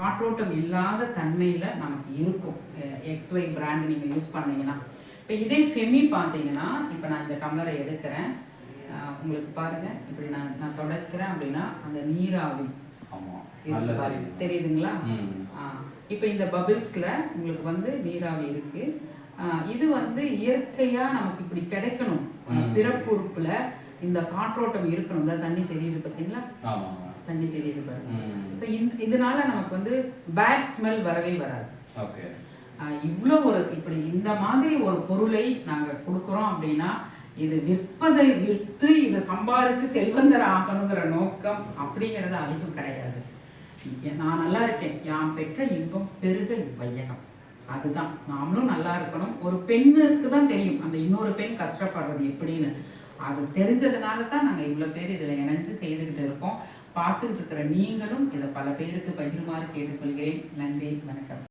காற்றோட்டம் இல்லாத தன்மையில் நமக்கு இருக்கும். XY பிராண்ட் நீங்கள் யூஸ் பண்ணீங்கன்னா. இப்போ இதே ஃபெமி பார்த்தீங்கன்னா, இப்போ நான் இந்த டம்ளரை எடுக்கிறேன், உங்களுக்கு பாருங்கள், இப்படி நான் தொடக்கிறேன் அப்படின்னா அந்த நீராவி தெரியுதுங்களா? இப்போ இந்த பபிள்ஸில் உங்களுக்கு வந்து நீராவி இருக்குது. இது வந்து இயற்கையாக நமக்கு இப்படி கிடைக்கணும். பிறப்புறுப்பில் இந்த காற்றோட்டம் இருக்கணும். தான் தண்ணி தெரியுது பார்த்தீங்களா? தண்ணி தெரியுது பாருங்க. ஸோ இதனால நமக்கு வந்து பேட் ஸ்மெல் வரவே வராது. ஓகே, இவ்வளோ ஒரு இப்படி இந்த மாதிரி ஒரு பொருளை நாங்கள் கொடுக்குறோம் அப்படின்னா இது விற்பதை விற்று இதை சம்பாதிச்சு செல்வந்தர் ஆகணுங்கிற நோக்கம் அப்படிங்கிறது அதிகம் கிடையாது. நான் நல்லா இருக்கேன், யான் பெற்ற இன்பம் பெருக வையகம், அதுதான். நாமளும் நல்லா இருக்கணும். ஒரு பெண்ணுக்கு தான் தெரியும் அந்த இன்னொரு பெண் கஷ்டப்படுறது எப்படின்னு. அது தெரிஞ்சதுனால தான் நாங்கள் இவ்வளோ பேர் இதில் இணைஞ்சு செய்துக்கிட்டு இருக்கோம். பார்த்துக்கிட்டு இருக்கிற நீங்களும் இதை பல பேருக்கு பகிருமாறு கேட்டுக்கொள்கிறேன். நன்றி, வணக்கம்.